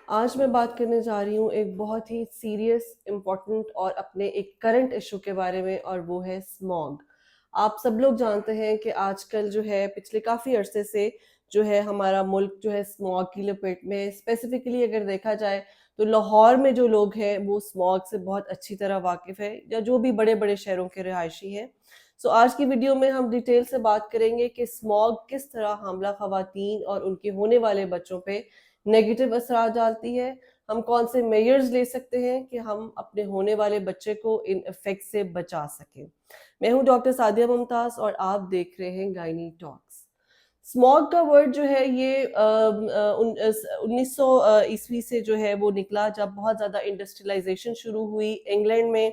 آج میں بات کرنے جا رہی ہوں ایک بہت ہی سیریس امپورٹنٹ اور اپنے ایک کرنٹ ایشو کے بارے میں، اور وہ ہے اسموگ۔ آپ سب لوگ جانتے ہیں کہ آج کل جو ہے پچھلے کافی عرصے سے جو ہے ہمارا ملک جو ہے اسموگ کی لپیٹ میں ہے۔ اسپیسیفکلی اگر دیکھا جائے تو لاہور میں جو لوگ ہیں وہ اسموگ سے بہت اچھی طرح واقف ہے، یا جو بھی بڑے بڑے شہروں کے رہائشی ہیں۔ سو آج کی ویڈیو میں ہم ڈیٹیل سے بات کریں گے کہ اسموگ کس طرح حاملہ خواتین اور ان کے ہونے والے بچوں پہ نیگیٹو اثرات ڈالتی ہے، ہم کون سے میئرز لے سکتے ہیں کہ ہم اپنے ہونے والے بچے کو ان افیکٹ سے بچا سکیں۔ میں ہوں ڈاکٹر سعدیہ ممتاز اور آپ دیکھ رہے ہیں گائنی ٹاکس۔ اسموگ کا ورڈ جو ہے یہ 1900 عیسوی سے جو ہے وہ نکلا، جب بہت زیادہ انڈسٹریلائزیشن شروع ہوئی انگلینڈ میں۔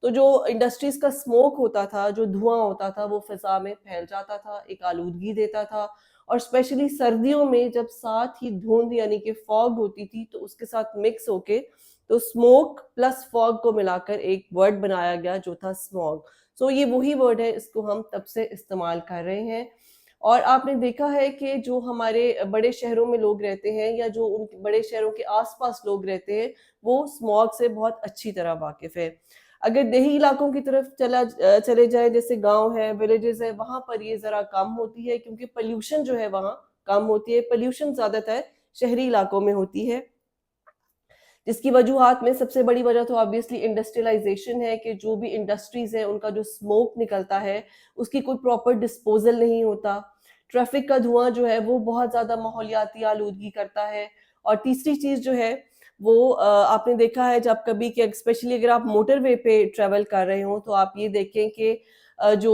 تو جو انڈسٹریز کا اسموک ہوتا تھا، جو دھواں ہوتا تھا، وہ فضا میں پھیل جاتا تھا، ایک آلودگی دیتا تھا، اور اسپیشلی سردیوں میں جب ساتھ ہی دھند یعنی کہ فوگ ہوتی تھی تو اس کے ساتھ مکس ہو کے تو اسموک پلس فوگ کو ملا کر ایک ورڈ بنایا گیا جو تھا اسموگ۔ سو یہ وہی ورڈ ہے، اس کو ہم تب سے استعمال کر رہے ہیں۔ اور آپ نے دیکھا ہے کہ جو ہمارے بڑے شہروں میں لوگ رہتے ہیں، یا جو ان بڑے شہروں کے آس پاس لوگ رہتے ہیں، وہ اسموگ سے بہت اچھی طرح واقف ہے۔ اگر دیہی علاقوں کی طرف چلے جائیں، جیسے گاؤں ہے، ولیجز ہے، وہاں پر یہ ذرا کم ہوتی ہے، کیونکہ پلیوشن جو ہے وہاں کم ہوتی ہے۔ پلیوشن زیادہ تر شہری علاقوں میں ہوتی ہے، جس کی وجوہات میں سب سے بڑی وجہ تو آبویسلی انڈسٹریلائزیشن ہے، کہ جو بھی انڈسٹریز ہیں ان کا جو اسموک نکلتا ہے اس کی کوئی پراپر ڈسپوزل نہیں ہوتا۔ ٹریفک کا دھواں جو ہے وہ بہت زیادہ ماحولیاتی آلودگی کرتا ہے۔ اور تیسری چیز جو ہے وہ آپ نے دیکھا ہے جب کبھی کہ اسپیشلی اگر آپ موٹر وے پہ ٹریول کر رہے ہوں تو آپ یہ دیکھیں کہ جو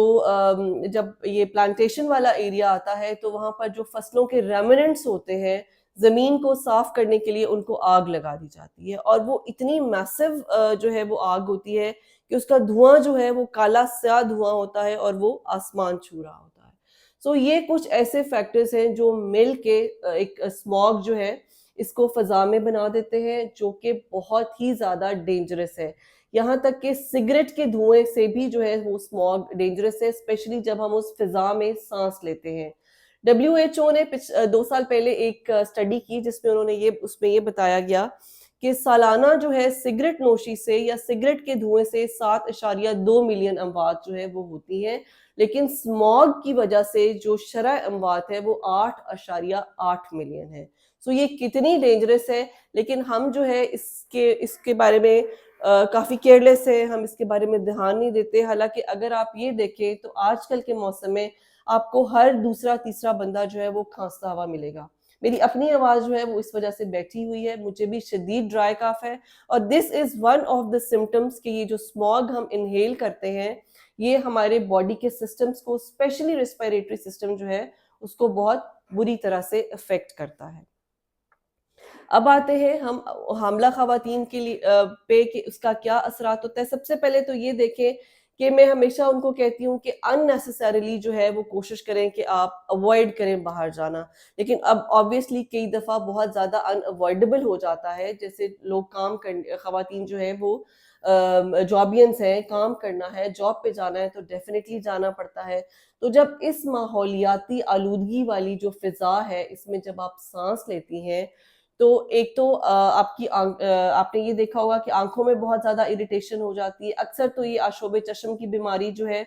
جب یہ پلانٹیشن والا ایریا آتا ہے تو وہاں پر جو فصلوں کے ریمننٹس ہوتے ہیں، زمین کو صاف کرنے کے لیے ان کو آگ لگا دی جاتی ہے، اور وہ اتنی میسو جو ہے وہ آگ ہوتی ہے کہ اس کا دھواں جو ہے وہ کالا سیاہ دھواں ہوتا ہے اور وہ آسمان چھو رہا ہوتا ہے۔ سو یہ کچھ ایسے فیکٹرز ہیں جو مل کے ایک اسموگ جو ہے اس کو فضا میں بنا دیتے ہیں، جو کہ بہت ہی زیادہ ڈینجرس ہے۔ یہاں تک کہ سگریٹ کے دھوئیں سے بھی جو ہے وہ اسموگ ڈینجرس ہے، اسپیشلی جب ہم اس فضا میں سانس لیتے ہیں۔ WHO نے 2 سال پہلے ایک اسٹڈی کی جس میں انہوں نے اس میں یہ بتایا گیا کہ سالانہ جو ہے سگریٹ نوشی سے یا سگریٹ کے دھوئیں سے 7.2 ملین اموات جو ہے وہ ہوتی ہیں، لیکن اسموگ کی وجہ سے جو شرح اموات ہے وہ 8.8 ملین ہے۔ سو یہ کتنی ڈینجرس ہے، لیکن ہم جو ہے اس کے بارے میں کافی کیئرلیس ہے، ہم اس کے بارے میں دھیان نہیں دیتے۔ حالانکہ اگر آپ یہ دیکھیں تو آج کل کے موسم میں آپ کو ہر دوسرا تیسرا بندہ جو ہے وہ کھانستا ہوا ملے گا۔ میری اپنی آواز جو ہے وہ اس وجہ سے بیٹھی ہوئی ہے، مجھے بھی شدید ڈرائی کاف ہے، اور this is one of the symptoms کہ یہ جو اسموگ ہم انہیل کرتے ہیں یہ ہمارے باڈی کے سسٹمز کو، اسپیشلی ریسپیریٹری سسٹم جو ہے اس کو بہت بری طرح سے افیکٹ کرتا ہے۔ اب آتے ہیں ہم حاملہ خواتین کے لیے پہ کہ اس کا کیا اثرات ہوتا ہے۔ سب سے پہلے تو یہ دیکھیں کہ میں ہمیشہ ان کو کہتی ہوں کہ unnecessarily جو ہے وہ کوشش کریں کہ آپ اوائڈ کریں باہر جانا، لیکن اب obviously کئی دفعہ بہت زیادہ unavoidable ہو جاتا ہے، جیسے لوگ خواتین جو ہے وہ جابینس ہیں، کام کرنا ہے، جاب پہ جانا ہے تو ڈیفینیٹلی جانا پڑتا ہے۔ تو جب اس ماحولیاتی آلودگی والی جو فضا ہے اس میں جب آپ سانس لیتی ہیں تو ایک تو آپ نے یہ دیکھا ہوگا کہ آنکھوں میں بہت زیادہ اریٹیشن ہو جاتی ہے۔ اکثر تو یہ آشوب چشم کی بیماری جو ہے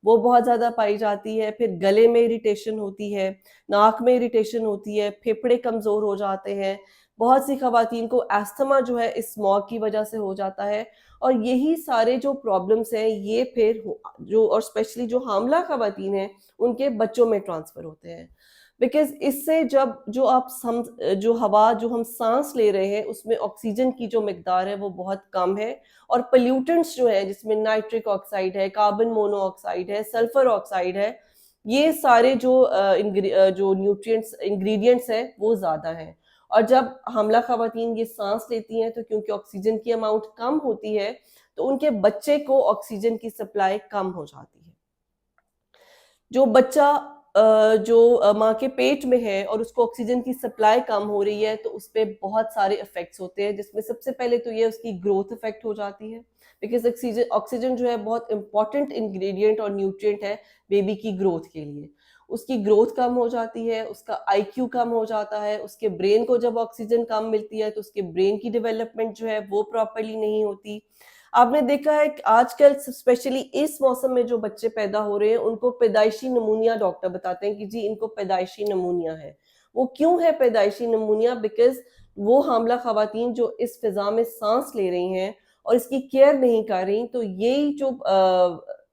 وہ بہت زیادہ پائی جاتی ہے، پھر گلے میں اریٹیشن ہوتی ہے، ناک میں اریٹیشن ہوتی ہے، پھیپھڑے کمزور ہو جاتے ہیں۔ بہت سی خواتین کو ایستھما جو ہے اس اسموگ کی وجہ سے ہو جاتا ہے، اور یہی سارے جو پرابلمس ہیں یہ پھر اور اسپیشلی جو حاملہ خواتین ہیں ان کے بچوں میں ٹرانسفر ہوتے ہیں، بیکاز اس سے جو ہوا جو ہم سانس لے رہے ہیں اس میں آکسیجن کی جو مقدار ہے وہ بہت کم ہے، اور پلیوٹنٹس جو ہیں جس میں نائٹرک آکسائڈ ہے، کاربن مونو آکسائڈ ہے، سلفر آکسائڈ ہے، یہ سارے جو نیوٹرینٹس انگریڈینٹس ہیں وہ زیادہ ہیں۔ اور جب حاملہ خواتین یہ سانس لیتی ہیں تو کیونکہ آکسیجن کی اماؤنٹ کم ہوتی ہے تو ان کے بچے کو آکسیجن کی سپلائی کم ہو جاتی ہے۔ جو بچہ جو ماں کے پیٹ میں ہے اور اس کو آکسیجن کی سپلائی کم ہو رہی ہے تو اس پہ بہت سارے افیکٹس ہوتے ہیں، جس میں سب سے پہلے تو یہ اس کی گروتھ افیکٹ ہو جاتی ہے، بیکاز آکسیجن جو ہے بہت امپورٹنٹ انگریڈینٹ اور نیوٹرینٹ ہے بیبی کی گروتھ کے لیے۔ اس کی گروتھ کم ہو جاتی ہے، اس کا آئی کیو کم ہو جاتا ہے، اس کے برین کو جب آکسیجن کم ملتی ہے تو اس کے برین کی ڈیولپمنٹ جو ہے وہ پراپرلی نہیں ہوتی. آپ نے دیکھا ہے کہ آج کل اسپیشلی اس موسم میں جو بچے پیدا ہو رہے ہیں ان کو پیدائشی نمونیا ڈاکٹر بتاتے ہیں کہ جی ان کو پیدائشی نمونیا ہے. وہ کیوں ہے پیدائشی نمونیا؟ بیکاز وہ حاملہ خواتین جو اس فضا میں سانس لے رہی ہیں اور اس کی کیئر نہیں کر رہی تو یہی جو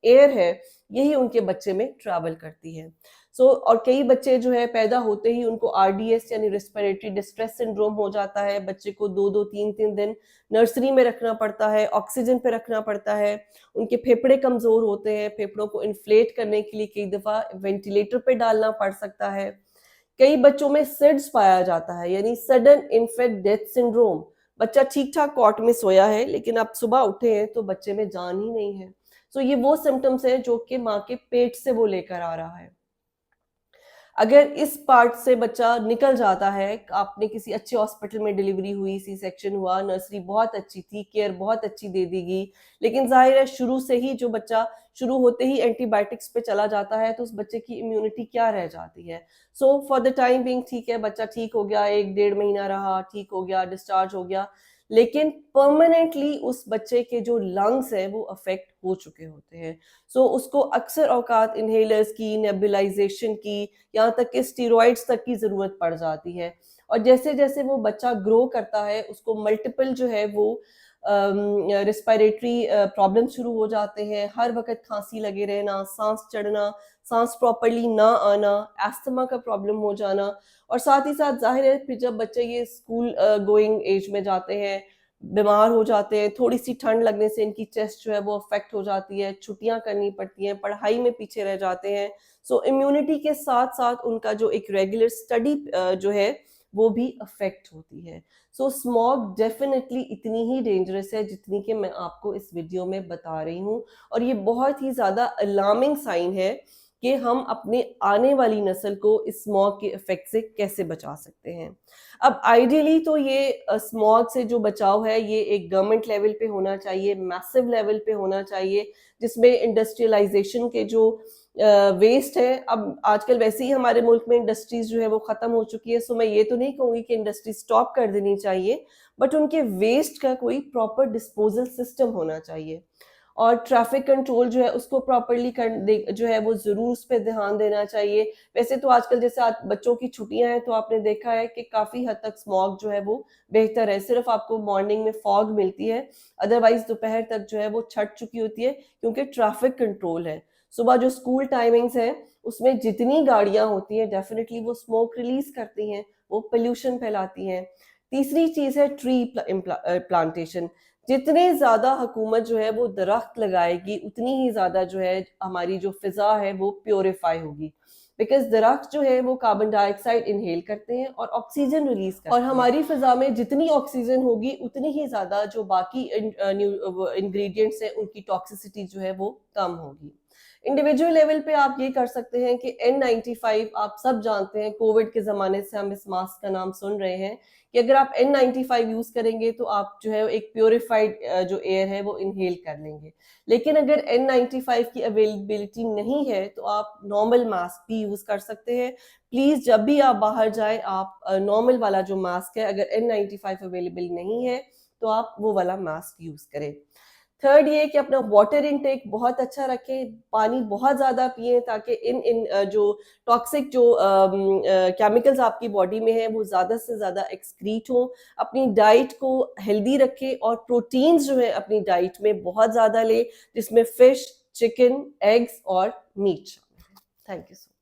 ایئر ہے یہی ان کے بچے میں ٹریول کرتی ہے. اور کئی بچے جو ہے پیدا ہوتے ہی ان کو RDS یعنی ریسپیریٹری ڈسٹریس سنڈروم ہو جاتا ہے. بچے کو 2-3 دن نرسری میں رکھنا پڑتا ہے، آکسیجن پہ رکھنا پڑتا ہے. ان کے پھیپھڑے کمزور ہوتے ہیں، پھیپھڑوں کو انفلیٹ کرنے کے لیے کئی دفعہ وینٹیلیٹر پہ ڈالنا پڑ سکتا ہے. کئی بچوں میں سڈس پایا جاتا ہے یعنی سڈن انفیکٹ ڈیتھ سنڈروم. بچہ ٹھیک ٹھاک کاٹ میں سویا ہے لیکن آپ صبح اٹھے ہیں تو بچے میں جان ہی نہیں ہے. یہ وہ سمٹمز ہیں جو کہ ماں کے پیٹ سے وہ لے کر آ رہا ہے. اگر اس پارٹ سے بچہ نکل جاتا ہے، آپ نے کسی اچھے ہاسپٹل میں ڈیلیوری ہوئی، سی سیکشن ہوا، نرسری بہت اچھی تھی، کیئر بہت اچھی دے دی گئی، لیکن ظاہر ہے شروع سے ہی جو بچہ شروع ہوتے ہی اینٹی بائیوٹکس پہ چلا جاتا ہے تو اس بچے کی امیونٹی کیا رہ جاتی ہے. فار دا ٹائم بینگ ٹھیک ہے، بچہ ٹھیک ہو گیا، 1-1.5 مہینہ رہا، ٹھیک ہو گیا، ڈسچارج ہو گیا، لیکن پرماننٹلی اس بچے کے جو لنگس ہیں وہ افیکٹ ہو چکے ہوتے ہیں. اس کو اکثر اوقات انہیلرز کی، نیبولائزیشن کی، یہاں تک کہ اسٹیرائڈز تک کی ضرورت پڑ جاتی ہے. اور جیسے جیسے وہ بچہ گرو کرتا ہے اس کو ملٹیپل جو ہے وہ ریسپائریٹری پرابلم شروع ہو جاتے ہیں. ہر وقت کھانسی لگے رہنا، سانس چڑھنا، سانس پراپرلی نہ آنا، ایستھما کا پرابلم ہو جانا. اور ساتھ ہی ساتھ ظاہر ہے پھر جب بچے یہ اسکول گوئنگ ایج میں جاتے ہیں، بیمار ہو جاتے ہیں، تھوڑی سی ٹھنڈ لگنے سے ان کی چیسٹ جو ہے وہ افیکٹ ہو جاتی ہے، چھٹیاں کرنی پڑتی ہیں، پڑھائی میں پیچھے رہ جاتے ہیں. امیونٹی کے ساتھ ساتھ ان کا جو ایک ریگولر اسٹڈی جو ہے وہ بھی افیکٹ ہوتی ہے. اسموگ ڈیفینیٹلی اتنی ہی ڈینجرس ہے جتنی کہ میں آپ کو اس ویڈیو میں بتا رہی ہوں. اور یہ بہت ہی زیادہ الارمنگ سائن ہے کہ ہم اپنے آنے والی نسل کو اسموگ کے افیکٹ سے کیسے بچا سکتے ہیں. اب آئیڈیلی تو یہ اسموگ سے جو بچاؤ ہے یہ ایک گورنمنٹ لیول پہ ہونا چاہیے، میسو لیول پہ ہونا چاہیے، جس میں انڈسٹریلائزیشن کے جو ویسٹ ہے. اب آج کل ویسے ہی ہمارے ملک میں انڈسٹریز جو ہے وہ ختم ہو چکی ہے. میں یہ تو نہیں کہوں گی کہ انڈسٹری اسٹاپ کر دینی چاہیے، بٹ ان کے ویسٹ کا کوئی پراپر ڈسپوزل سسٹم ہونا چاہیے. اور ٹریفک کنٹرول جو ہے اس کو پراپرلی جو ہے وہ ضرور اس پہ دھیان دینا چاہیے. ویسے تو آج کل جیسے بچوں کی چھٹیاں ہیں تو آپ نے دیکھا ہے کہ کافی حد تک اسموگ جو ہے وہ بہتر ہے. صرف آپ کو مارننگ میں فاگ ملتی ہے، ادروائز دوپہر تک جو ہے وہ چھٹ چکی ہوتی ہے کیونکہ ٹریفک کنٹرول ہے. صبح جو اسکول ٹائمنگز ہیں اس میں جتنی گاڑیاں ہوتی ہیں ڈیفینیٹلی وہ اسموک ریلیز کرتی ہیں، وہ پلیوشن پھیلاتی ہیں. تیسری چیز ہے ٹری پلانٹیشن. جتنے زیادہ حکومت جو ہے وہ درخت لگائے گی اتنی ہی زیادہ جو ہے ہماری جو فضا ہے وہ پیوریفائی ہوگی. بیکاز درخت جو ہے وہ کاربن ڈائی آکسائڈ انہیل کرتے ہیں اور آکسیجن ریلیز کرتے ہیں. اور ہماری فضا میں جتنی آکسیجن ہوگی اتنی ہی زیادہ جو باقی انگریڈینٹس ہیں ان کی ٹاکسیسٹی جو ہے وہ کم ہوگی. انڈیویجول لیول پہ آپ یہ کر سکتے ہیں کہ N95 آپ سب جانتے ہیں، کووڈ کے زمانے سے ہم اس ماسک کا نام سن رہے ہیں کہ اگر آپ N95 یوز کریں گے تو آپ جو ہے ایک پیوریفائڈ جو ایئر ہے وہ انہیل کر لیں گے. لیکن اگر N95 کی اویلیبلٹی نہیں ہے تو آپ نارمل ماسک بھی یوز کر سکتے ہیں. پلیز جب بھی آپ باہر جائیں آپ نارمل والا جو ماسک ہے، اگر N95 اویلیبل نہیں ہے تو آپ وہ والا ماسک یوز کریں. تھرڈ یہ کہ اپنا واٹر انٹیک بہت اچھا رکھیں، پانی بہت زیادہ پئیں تاکہ ان جو ٹاکسک جو کیمیکلز آپ کی باڈی میں ہیں وہ زیادہ سے زیادہ ایکسکریٹ ہوں. اپنی ڈائٹ کو ہیلدی رکھیں اور پروٹینز جو ہے اپنی ڈائٹ میں بہت زیادہ لیں، جس میں فش، چکن، ایگز اور meat. Thank you so much.